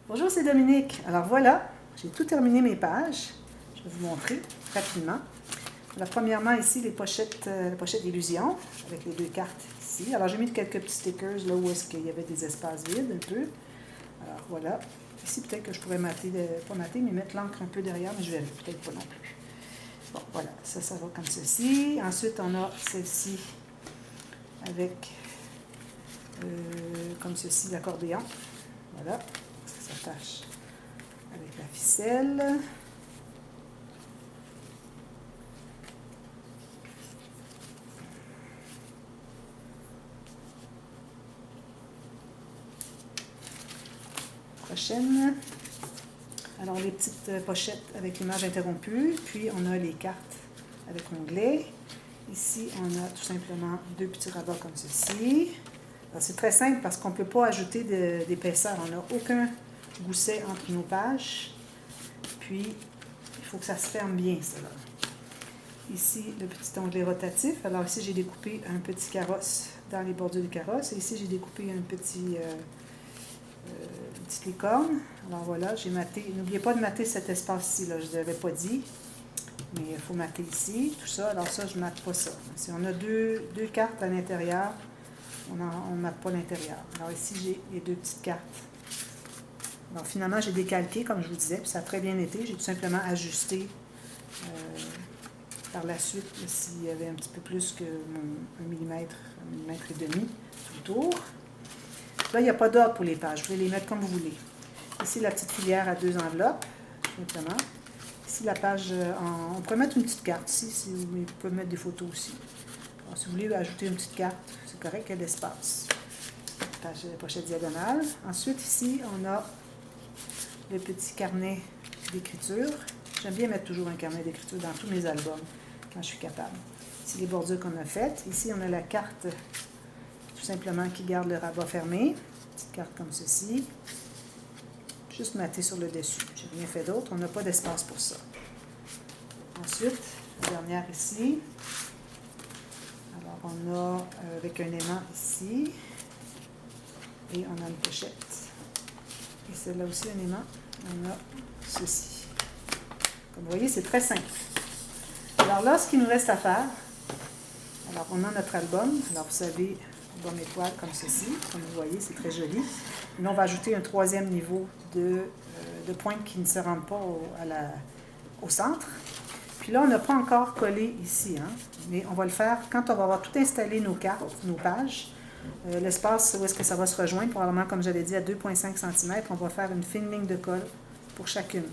Bonjour, c'est Dominique. Alors voilà, j'ai tout terminé mes pages. Je vais vous montrer rapidement. Alors, premièrement, ici, les pochettes, la pochette d'illusion, avec les deux cartes ici. Alors, j'ai mis quelques petits stickers là où est-ce qu'il y avait des espaces vides un peu. Alors, voilà. Ici, peut-être que je pourrais mater, pas mater, mais mettre l'encre un peu derrière, mais je verrai peut-être pas non plus. Bon, voilà, ça va comme ceci. Ensuite, on a celle-ci avec, comme ceci, l'accordéon. Voilà, ça s'attache avec la ficelle. Prochaine. Alors, les petites pochettes avec l'image interrompue. Puis, on a les cartes avec onglet. Ici, on a tout simplement deux petits rabats comme ceci. C'est très simple parce qu'on ne peut pas ajouter d'épaisseur. On n'a aucun gousset entre nos pages. Puis, il faut que ça se ferme bien, cela. Ici, le petit onglet rotatif. Alors ici, j'ai découpé un petit carrosse dans les bordures du carrosse. Et ici, j'ai découpé un petit... petite licorne. Alors voilà, j'ai maté. N'oubliez pas de mater cet espace-ci, là, je ne l'avais pas dit. Mais il faut mater ici, tout ça. Alors ça, je ne mate pas ça. Si on a deux cartes à l'intérieur, on ne mate pas l'intérieur. Alors ici, j'ai les deux petites cartes. Alors finalement, j'ai décalqué, comme je vous disais, puis ça a très bien été. J'ai tout simplement ajusté par la suite, s'il y avait un petit peu plus que 1 millimètre et demi tout autour. Là, il n'y a pas d'ordre pour les pages. Vous pouvez les mettre comme vous voulez. Ici, la petite filière à 2 enveloppes, simplement. Ici, la page, on pourrait mettre une petite carte ici, mais vous pouvez mettre des photos aussi. Alors, si vous voulez ajouter une petite carte, c'est correct, il y a de l'espace. Pochette diagonale. Ensuite, ici, on a le petit carnet d'écriture. J'aime bien mettre toujours un carnet d'écriture dans tous mes albums, quand je suis capable. Ici, les bordures qu'on a faites. Ici, on a la carte tout simplement qui garde le rabat fermé. Petite carte comme ceci. Juste mater sur le dessus. J'ai rien fait d'autre. On n'a pas d'espace pour ça. Ensuite, la dernière ici. Alors, on a avec un aimant ici. Et on a une pochette. Et celle-là aussi, un aimant. On a ceci. Comme vous voyez, c'est très simple. Alors là, ce qu'il nous reste à faire, alors on a notre album. Alors, vous savez, album étoile comme ceci. Comme vous voyez, c'est très joli. Là, on va ajouter un troisième niveau de pointe qui ne se rentre pas au centre. Puis là, on n'a pas encore collé ici, hein, mais on va le faire quand on va avoir tout installé nos cartes, nos pages. L'espace où est-ce que ça va se rejoindre, probablement, comme j'avais dit, à 2,5 cm, on va faire une fine ligne de colle pour chacune.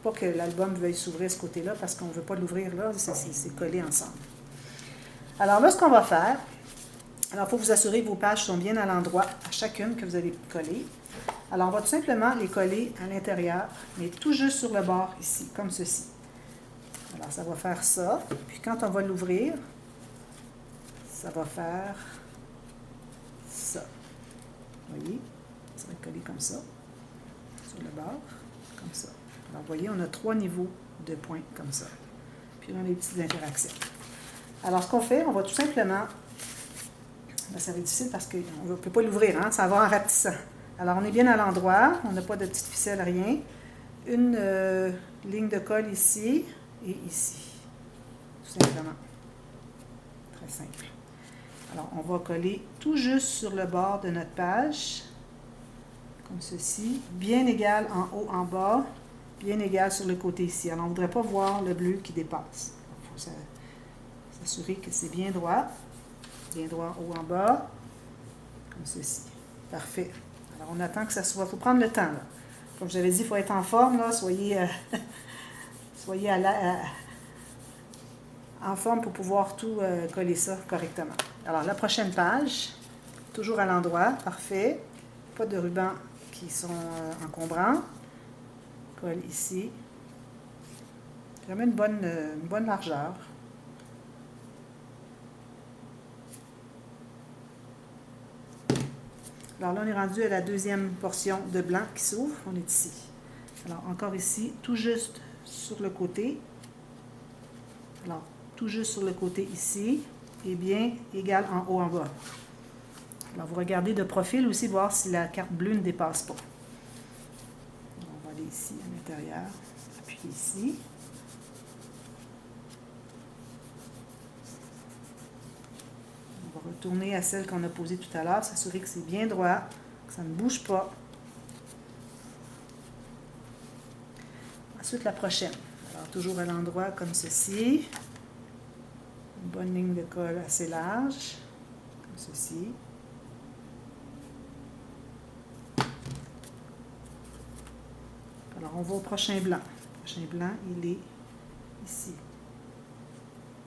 Pas que l'album veuille s'ouvrir ce côté-là, parce qu'on ne veut pas l'ouvrir là, c'est collé ensemble. Alors là, ce qu'on va faire, alors il faut vous assurer que vos pages sont bien à l'endroit, à chacune que vous allez coller. Alors on va tout simplement les coller à l'intérieur, mais tout juste sur le bord ici, comme ceci. Alors ça va faire ça, puis quand on va l'ouvrir, ça va faire ça. Vous voyez, ça va être collé comme ça, sur le bord, comme ça. Alors vous voyez, on a 3 niveaux de points comme ça. Puis là, on a les petites interactions. Alors ce qu'on fait, on va tout simplement... Ben, ça va être difficile parce qu'on ne peut pas l'ouvrir, hein, ça va en rapetissant. Alors, on est bien à l'endroit, on n'a pas de petite ficelle, rien. Une ligne de colle ici et ici, tout simplement. Très simple. Alors, on va coller tout juste sur le bord de notre page, comme ceci, bien égal en haut, en bas, bien égal sur le côté ici. Alors, on ne voudrait pas voir le bleu qui dépasse. Il faut s'assurer que c'est bien droit en haut, en bas, comme ceci. Parfait. Alors, on attend que ça soit... Il faut prendre le temps, là. Comme j'avais dit, il faut être en forme, là. Soyez en forme pour pouvoir tout coller ça correctement. Alors, la prochaine page, toujours à l'endroit, parfait. Pas de rubans qui sont encombrants. Colle ici. Vraiment une bonne largeur. Alors là, on est rendu à la deuxième portion de blanc qui s'ouvre. On est ici. Alors, encore ici, tout juste sur le côté. Alors, tout juste sur le côté ici. Et bien égal en haut, en bas. Alors, vous regardez de profil aussi, voir si la carte bleue ne dépasse pas. aller ici à l'intérieur, appuyer ici. On va retourner à celle qu'on a posée tout à l'heure, s'assurer que c'est bien droit, que ça ne bouge pas. Ensuite, la prochaine. Alors, toujours à l'endroit comme ceci. Une bonne ligne de colle assez large, comme ceci. Alors, on va au prochain blanc. Le prochain blanc, il est ici.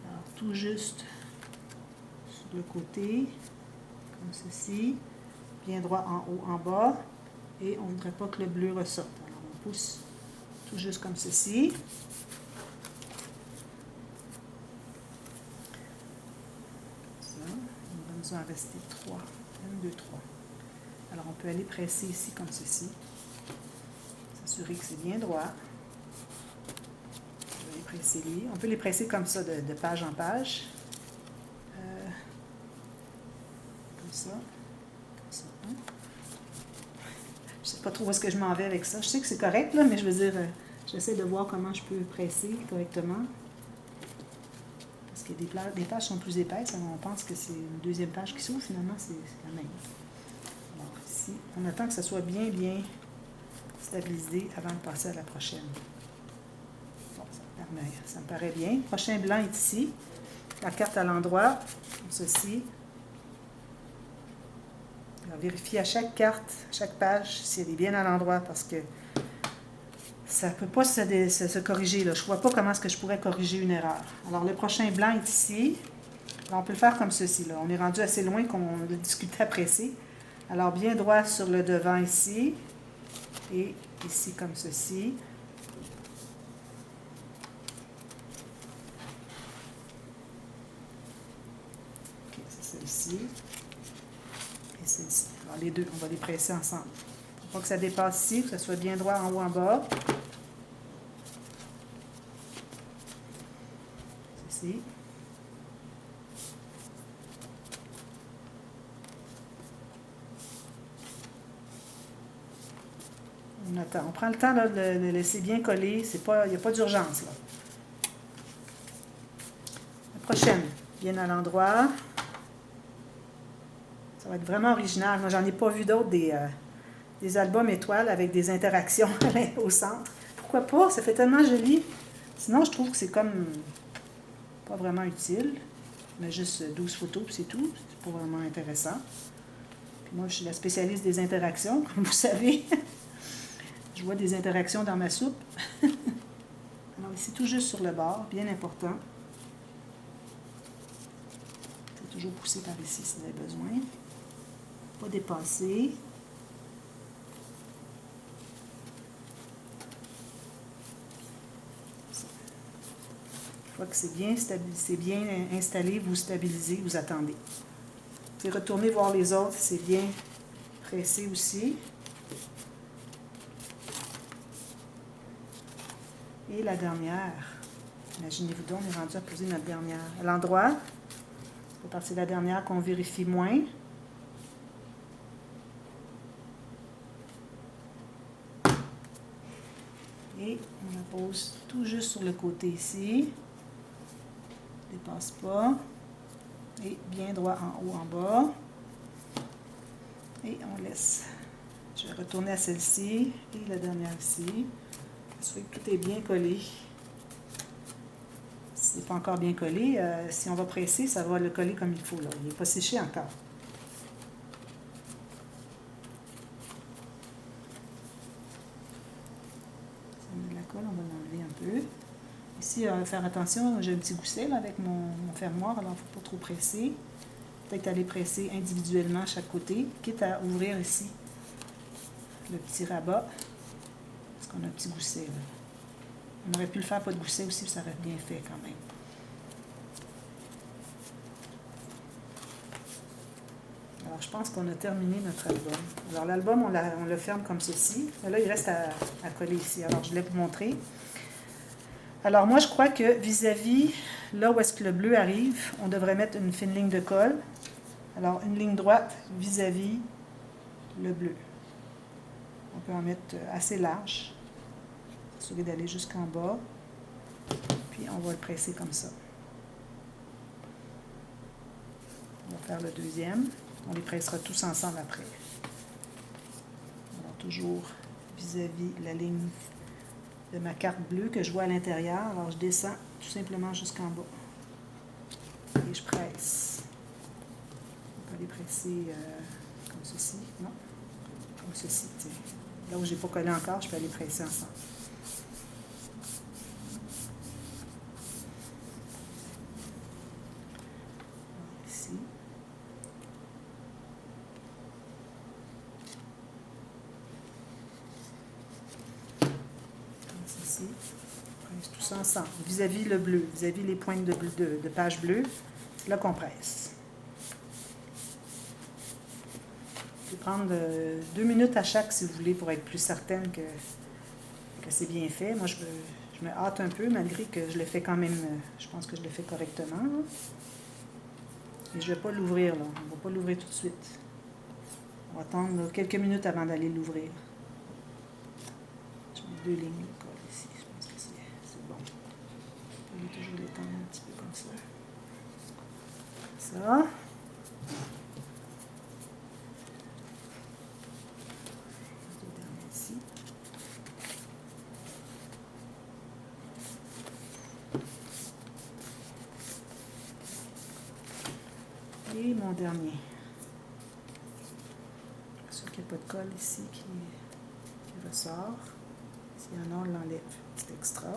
Alors, tout juste sur le côté, comme ceci. Bien droit en haut, en bas. Et on ne voudrait pas que le bleu ressorte. Alors, on pousse tout juste comme ceci. Ça, il va nous en rester 3. 1, 2, 3. Alors, on peut aller presser ici comme ceci. S'assurer que c'est bien droit. On va les presser lui. On peut les presser comme ça, de page en page. Comme ça. Comme ça. Hein? Je ne sais pas trop où est-ce que je m'en vais avec ça. Je sais que c'est correct, là, mais je veux dire, j'essaie de voir comment je peux presser correctement. Parce que des pages sont plus épaisses. On pense que c'est une deuxième page qui s'ouvre. Finalement, c'est la même. Alors ici, on attend que ça soit bien stabilisé avant de passer à la prochaine. Bon, ça me paraît bien. Le prochain blanc est ici. La carte à l'endroit, comme ceci. Alors, vérifiez à chaque carte, chaque page, si elle est bien à l'endroit, parce que ça ne peut pas se corriger. Là. Je ne vois pas comment est-ce que je pourrais corriger une erreur. Alors, le prochain blanc est ici. Alors, on peut le faire comme ceci. Là. On est rendu assez loin qu'on a discuté à presser. Alors, bien droit sur le devant ici. Et ici, comme ceci. OK, c'est celle-ci. Et celle-ci. Alors, les deux, on va les presser ensemble. Il ne faut pas que ça dépasse ici, que ça soit bien droit en haut, en bas. Ceci. On attend. On prend le temps là, de le laisser bien coller. Il n'y a pas d'urgence. La prochaine, bien à l'endroit. Ça va être vraiment original. Moi, j'en ai pas vu d'autres des albums étoiles avec des interactions au centre. Pourquoi pas? Ça fait tellement joli. Sinon, je trouve que c'est comme pas vraiment utile. Mais juste 12 photos, puis c'est tout. C'est pas vraiment intéressant. Puis moi, je suis la spécialiste des interactions, comme vous savez. Je vois des interactions dans ma soupe. Alors ici, tout juste sur le bord, bien important. C'est toujours pousser par ici si vous avez besoin. Pas dépasser. Une fois que c'est bien installé, vous stabilisez, vous attendez. Puis retournez voir les autres, c'est bien pressé aussi. Et la dernière, imaginez-vous donc, on est rendu à poser notre dernière. À l'endroit, c'est pas partir de la dernière qu'on vérifie moins. Et on la pose tout juste sur le côté ici. Ne dépasse pas. Et bien droit en haut, en bas. Et on laisse. Je vais retourner à celle-ci et la dernière ici. Assurer que tout est bien collé. Si ce n'est pas encore bien collé, si on va presser, ça va le coller comme il faut. Là. Il n'est pas séché encore. La colle, on va l'enlever un peu. Ici, faire attention, j'ai un petit gousset là, avec mon fermoir, alors il ne faut pas trop presser. Peut-être aller presser individuellement chaque côté, quitte à ouvrir ici le petit rabat, parce qu'on a un petit gousset. Là. On aurait pu le faire pas de gousset aussi, ça aurait bien fait quand même. Alors, je pense qu'on a terminé notre album. Alors, l'album, on le ferme comme ceci. Là, il reste à coller ici. Alors, je voulais vous montrer. Alors, moi, je crois que vis-à-vis, là où est-ce que le bleu arrive, on devrait mettre une fine ligne de colle. Alors, une ligne droite vis-à-vis le bleu. On peut en mettre assez large. Assurer d'aller jusqu'en bas. Puis on va le presser comme ça. On va faire le deuxième. On les pressera tous ensemble après. Alors toujours vis-à-vis la ligne de ma carte bleue que je vois à l'intérieur. Alors je descends tout simplement jusqu'en bas. Et je presse. On peut les presser comme ceci. Non, comme ceci. T'sais. Là où je n'ai pas collé encore, je peux aller presser ensemble. Ici. Comme ceci. On presse tous ensemble. Vis-à-vis le bleu, vis-à-vis les pointes de page bleue, c'est là qu'on presse. Vous pouvez prendre 2 minutes à chaque si vous voulez pour être plus certaine que c'est bien fait. Moi, je me hâte un peu malgré que je le fais quand même, je pense que je le fais correctement. Là. Et je ne vais pas l'ouvrir là, on ne va pas l'ouvrir tout de suite. On va attendre quelques minutes avant d'aller l'ouvrir. Je mets 2 lignes de colle ici, je pense que c'est bon. On va toujours l'étendre un petit peu comme ça. Ça. Ici. Et mon dernier. Je suis sûr qu'il n'y a pas de colle ici qui ressort. S'il y en a, on l'enlève. C'est extra.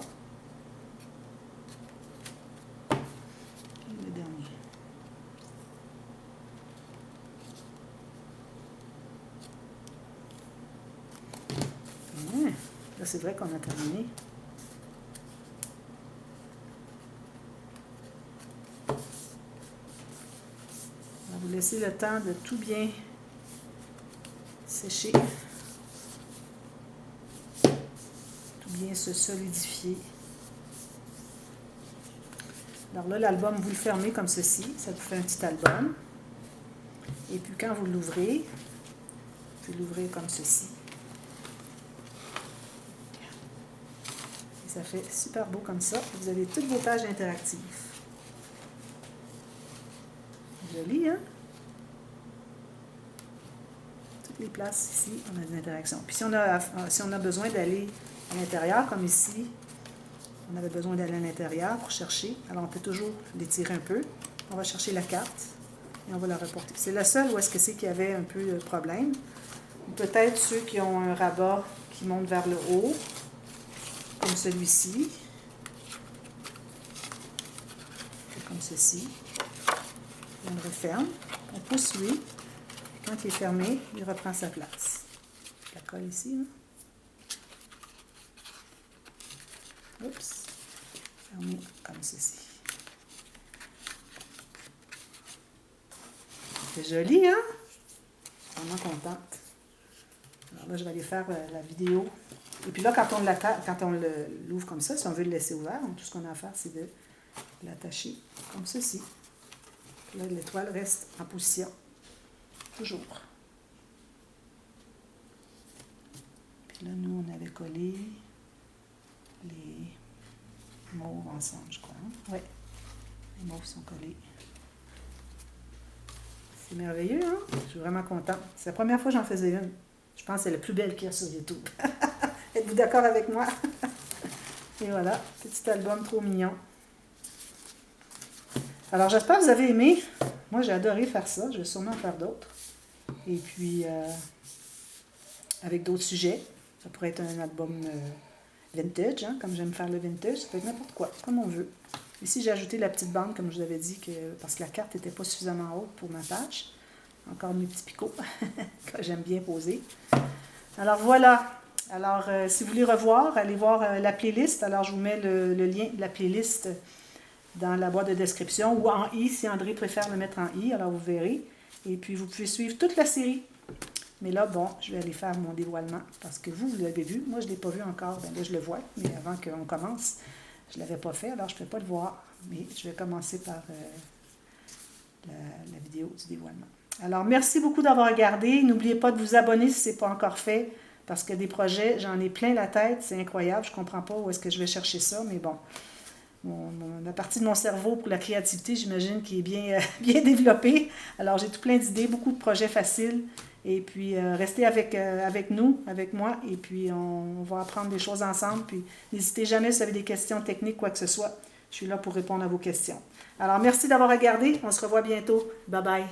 Et le dernier. Là, c'est vrai qu'on a terminé. On va vous laisser le temps de tout bien sécher. Tout bien se solidifier. Alors là, l'album, vous le fermez comme ceci. Ça vous fait un petit album. Et puis quand vous l'ouvrez, vous pouvez l'ouvrir comme ceci. Et ça fait super beau comme ça. Vous avez toutes vos pages interactives. Joli, hein? Toutes les places ici, on a des interactions. Puis si on a besoin d'aller à l'intérieur, comme ici, on avait besoin d'aller à l'intérieur pour chercher. Alors on peut toujours l'étirer un peu. On va chercher la carte et on va la reporter. C'est la seule où est-ce que c'est qu'il y avait un peu de problème. Peut-être ceux qui ont un rabat qui monte vers le haut, comme celui-ci. Comme ceci. On le referme. On pousse lui. Quand il est fermé, il reprend sa place. Je la colle ici. Là. Oups. Fermé comme ceci. C'est joli, hein? Je suis vraiment contente. Alors là, je vais aller faire la vidéo. Et puis là, quand on l'ouvre comme ça, si on veut le laisser ouvert, donc tout ce qu'on a à faire, c'est de l'attacher comme ceci. Puis là, l'étoile reste en position. Toujours. Puis là, nous, on avait collé les mauves ensemble, je crois. Hein? Oui, les mauves sont collés. C'est merveilleux, hein? Je suis vraiment contente. C'est la première fois que j'en faisais une. Je pense que c'est la plus belle qu'il y a sur YouTube. Êtes-vous d'accord avec moi? Et voilà, petit album trop mignon. Alors, j'espère que vous avez aimé. Moi, j'ai adoré faire ça. Je vais sûrement en faire d'autres. Et puis, avec d'autres sujets. Ça pourrait être un album vintage, hein, comme j'aime faire le vintage. Ça peut être n'importe quoi, comme on veut. Ici, j'ai ajouté la petite bande, comme je vous avais dit, parce que la carte n'était pas suffisamment haute pour ma page. Encore mes petits picots que j'aime bien poser. Alors, voilà. Alors, si vous voulez revoir, allez voir la playlist. Alors, je vous mets le lien de la playlist dans la boîte de description ou en i, si André préfère le mettre en i. Alors, vous verrez. Et puis, vous pouvez suivre toute la série. Mais là, bon, je vais aller faire mon dévoilement parce que vous l'avez vu. Moi, je ne l'ai pas vu encore. Bien là, je le vois. Mais avant qu'on commence, je ne l'avais pas fait. Alors, je ne peux pas le voir. Mais je vais commencer par la vidéo du dévoilement. Alors, merci beaucoup d'avoir regardé. N'oubliez pas de vous abonner si ce n'est pas encore fait Parce que des projets, j'en ai plein la tête, c'est incroyable, je ne comprends pas où est-ce que je vais chercher ça, mais bon. La partie de mon cerveau pour la créativité, j'imagine, qui est bien, bien développée. Alors, j'ai tout plein d'idées, beaucoup de projets faciles. Et puis, restez avec nous, avec moi, et puis on va apprendre des choses ensemble. Puis, n'hésitez jamais si vous avez des questions techniques, quoi que ce soit. Je suis là pour répondre à vos questions. Alors, merci d'avoir regardé. On se revoit bientôt. Bye bye.